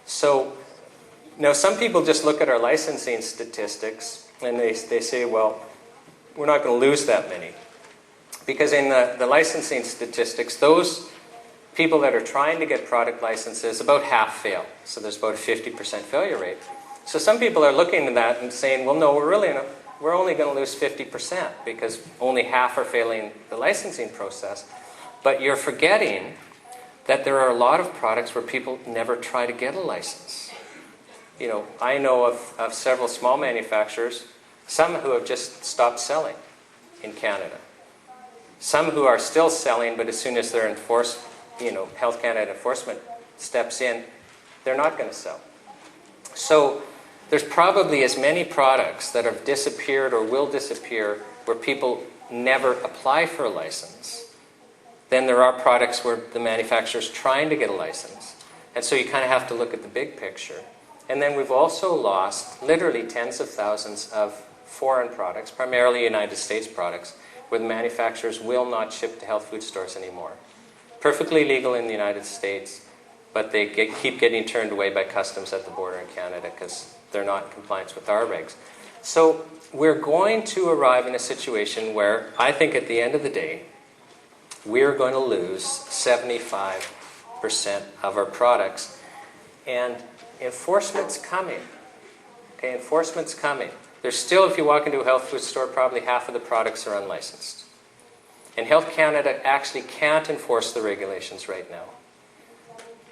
So now some people just look at our licensing statistics and they say, well, we're not going to lose that many. Because in the licensing statistics, those people that are trying to get product licenses, about half fail. So there's about a 50% failure rate. So some people are looking at that and saying, well, no, we're only going to lose 50% because only half are failing the licensing process. But you're forgetting that there are a lot of products where people never try to get a license. You know, I know of several small manufacturers, some who have just stopped selling in Canada. Some who are still selling, but as soon as their Health Canada enforcement steps in, they're not going to sell. So there's probably as many products that have disappeared or will disappear where people never apply for a license than there are products where the manufacturer's trying to get a license. And so you kind of have to look at the big picture. And then we've also lost literally tens of thousands of foreign products, primarily United States products, where the manufacturers will not ship to health food stores anymore. Perfectly legal in the United States, but they keep getting turned away by customs at the border in Canada because they're not in compliance with our regs. So we're going to arrive in a situation where I think at the end of the day, we're going to lose 75% of our products. And enforcement's coming. Okay, enforcement's coming. There's still, if you walk into a health food store, probably half of the products are unlicensed. And Health Canada actually can't enforce the regulations right now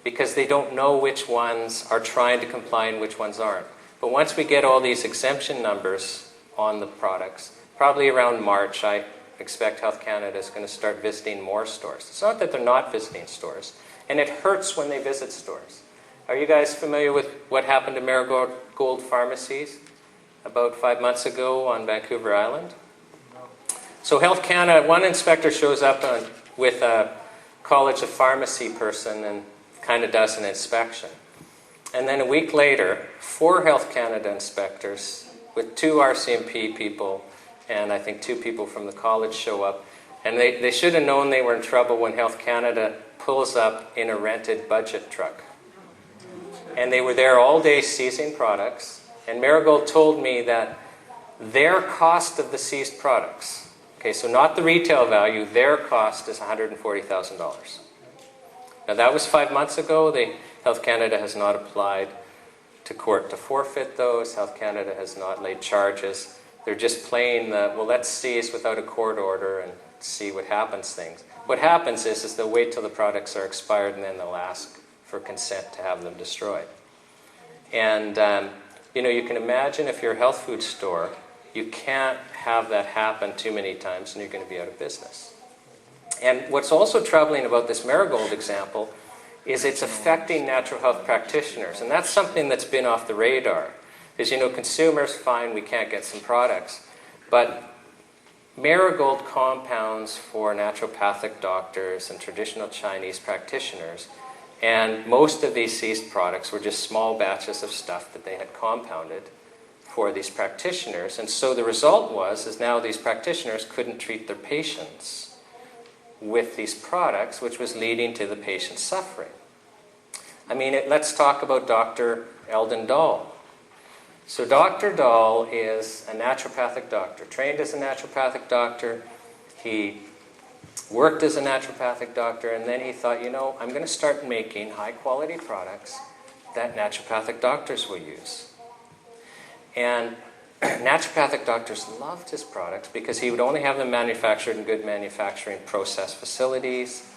because they don't know which ones are trying to comply and which ones aren't. But once we get all these exemption numbers on the products, probably around March, I expect Health Canada is going to start visiting more stores. It's not that they're not visiting stores, and it hurts when they visit stores. Are you guys familiar with what happened to Marigold Pharmacies about 5 months ago on Vancouver Island? So Health Canada, one inspector shows up with a College of Pharmacy person and kind of does an inspection. And then a week later, 4 Health Canada inspectors with 2 RCMP people and I think 2 people from the college show up. And they should have known they were in trouble when Health Canada pulls up in a rented budget truck. And they were there all day seizing products. And Marigold told me that their cost of the seized products, okay, so not the retail value, their cost is $140,000. Now that was 5 months ago. Health Canada has not applied to court to forfeit those. Health Canada has not laid charges. They're just playing the, well, let's seize without a court order and see what happens things. What happens is they'll wait till the products are expired and then they'll ask for consent to have them destroyed. And, you can imagine if you're a health food store, you can't have that happen too many times and you're going to be out of business. And what's also troubling about this Marigold example is it's affecting natural health practitioners. And that's something that's been off the radar. Is, consumers find we can't get some products. But Marigold compounds for naturopathic doctors and traditional Chinese practitioners. And most of these seized products were just small batches of stuff that they had compounded for these practitioners. And so the result is now these practitioners couldn't treat their patients with these products, which was leading to the patients suffering. I mean, let's talk about Dr. Eldon Dahl. So Dr. Dahl is a naturopathic doctor, trained as a naturopathic doctor. He worked as a naturopathic doctor, and then he thought, I'm going to start making high-quality products that naturopathic doctors will use. And naturopathic doctors loved his products because he would only have them manufactured in good manufacturing process facilities.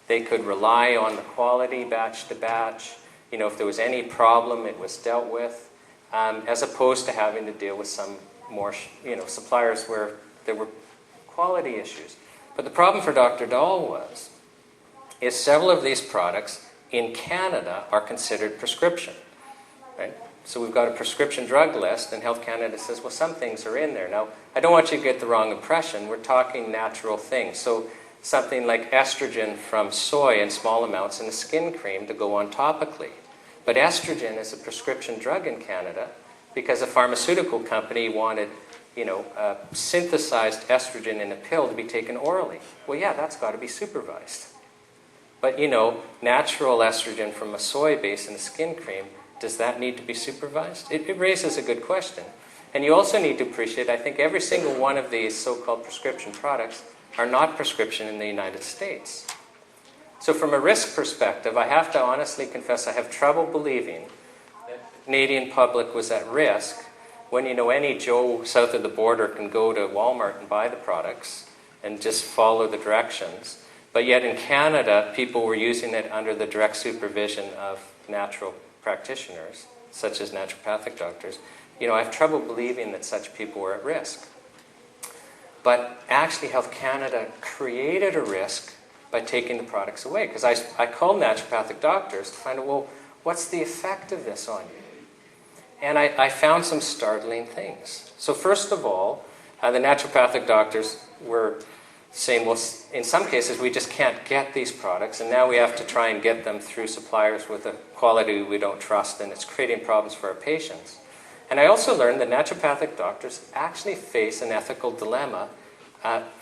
They could rely on the quality batch to batch. If there was any problem, it was dealt with, as opposed to having to deal with some more, suppliers where there were quality issues. But the problem for Dr. Dahl is several of these products in Canada are considered prescription, right? So we've got a prescription drug list, and Health Canada says, well, some things are in there. Now, I don't want you to get the wrong impression. We're talking natural things. So something like estrogen from soy in small amounts in a skin cream to go on topically. But estrogen is a prescription drug in Canada because a pharmaceutical company wanted, synthesized estrogen in a pill to be taken orally. Well, yeah, that's got to be supervised. But natural estrogen from a soy base in a skin cream, does that need to be supervised? It raises a good question. And you also need to appreciate, I think every single one of these so-called prescription products are not prescription in the United States. So from a risk perspective, I have to honestly confess I have trouble believing that the Canadian public was at risk when any Joe south of the border can go to Walmart and buy the products and just follow the directions. But yet in Canada, people were using it under the direct supervision of natural practitioners, such as naturopathic doctors. I have trouble believing that such people were at risk. But actually, Health Canada created a risk by taking the products away. Because I called naturopathic doctors to find out, well, what's the effect of this on you? And I found some startling things. So first of all, the naturopathic doctors were saying, well, in some cases, we just can't get these products, and now we have to try and get them through suppliers with a quality we don't trust, and it's creating problems for our patients. And I also learned that naturopathic doctors actually face an ethical dilemma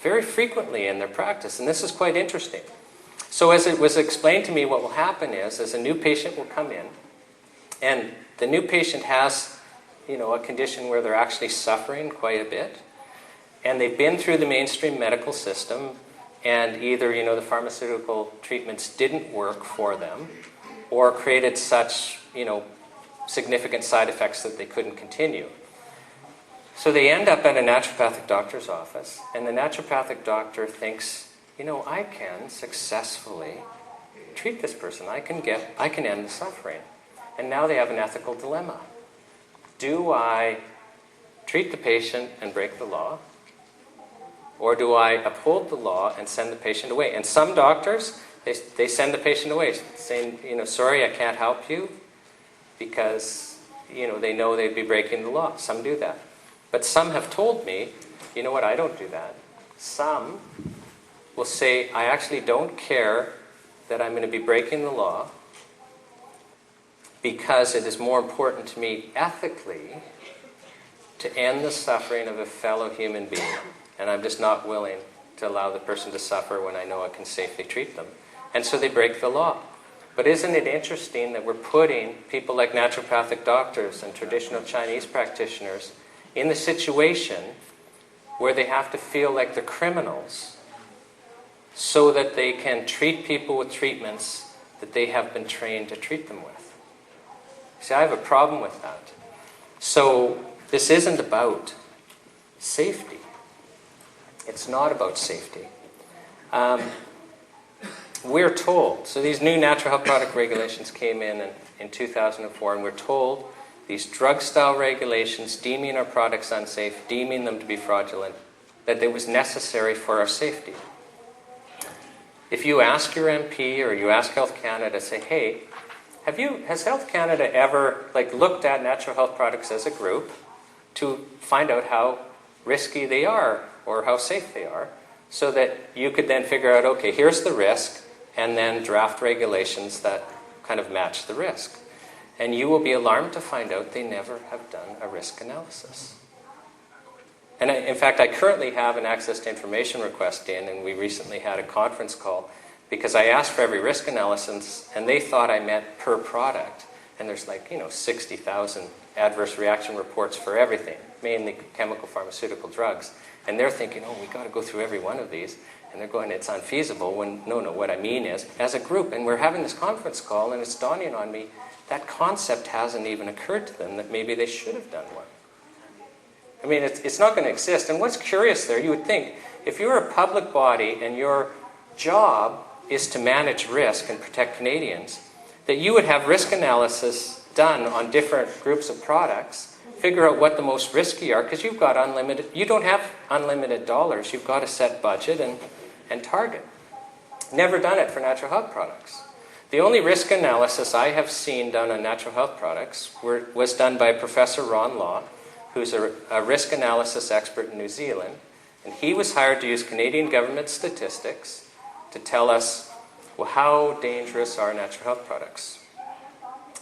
very frequently in their practice, and this is quite interesting. So as it was explained to me, what will happen is a new patient will come in, and the new patient has a condition where they're actually suffering quite a bit, and they've been through the mainstream medical system, and either the pharmaceutical treatments didn't work for them, or created such significant side effects that they couldn't continue. So they end up at a naturopathic doctor's office, and the naturopathic doctor thinks, I can successfully treat this person. I can end the suffering. And now they have an ethical dilemma. Do I treat the patient and break the law? Or do I uphold the law and send the patient away? And some doctors, they send the patient away, saying, sorry, I can't help you, because they know they'd be breaking the law. Some do that. But some have told me, what, I don't do that. Some will say, I actually don't care that I'm going to be breaking the law, because it is more important to me ethically to end the suffering of a fellow human being, and I'm just not willing to allow the person to suffer when I know I can safely treat them. And so they break the law. But isn't it interesting that we're putting people like naturopathic doctors and traditional Chinese practitioners in the situation where they have to feel like they're criminals so that they can treat people with treatments that they have been trained to treat them with? See, I have a problem with that. So this isn't about safety. It's not about safety. We're told, so these new natural health product regulations came in 2004, and we're told these drug-style regulations deeming our products unsafe, deeming them to be fraudulent, that it was necessary for our safety. If you ask your MP or you ask Health Canada, say, hey, has Health Canada ever looked at natural health products as a group to find out how risky they are or how safe they are, so that you could then figure out, okay, here's the risk, and then draft regulations that kind of match the risk. And you will be alarmed to find out they never have done a risk analysis. And in fact, I currently have an access to information request in, and we recently had a conference call because I asked for every risk analysis, and they thought I meant per product. And there's 60,000 adverse reaction reports for everything, mainly chemical pharmaceutical drugs. And they're thinking, we got to go through every one of these. And they're going, it's unfeasible, when, no, what I mean is, as a group, and we're having this conference call, and it's dawning on me, that concept hasn't even occurred to them that maybe they should have done one. I mean, it's not going to exist. And what's curious there, you would think, if you're a public body and your job is to manage risk and protect Canadians, that you would have risk analysis done on different groups of products, figure out what the most risky are, because you've got you don't have unlimited dollars, you've got a set budget and target. Never done it for natural health products. The only risk analysis I have seen done on natural health products was done by Professor Ron Law, who's a risk analysis expert in New Zealand, and he was hired to use Canadian government statistics to tell us, well, how dangerous are natural health products?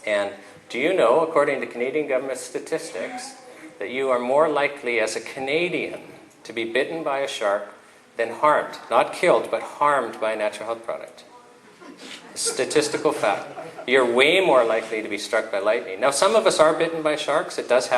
And do you know, according to Canadian government statistics, that you are more likely as a Canadian to be bitten by a shark than harmed, not killed, but harmed by a natural health product? Statistical fact. You're way more likely to be struck by lightning. Now, some of us are bitten by sharks. It does happen.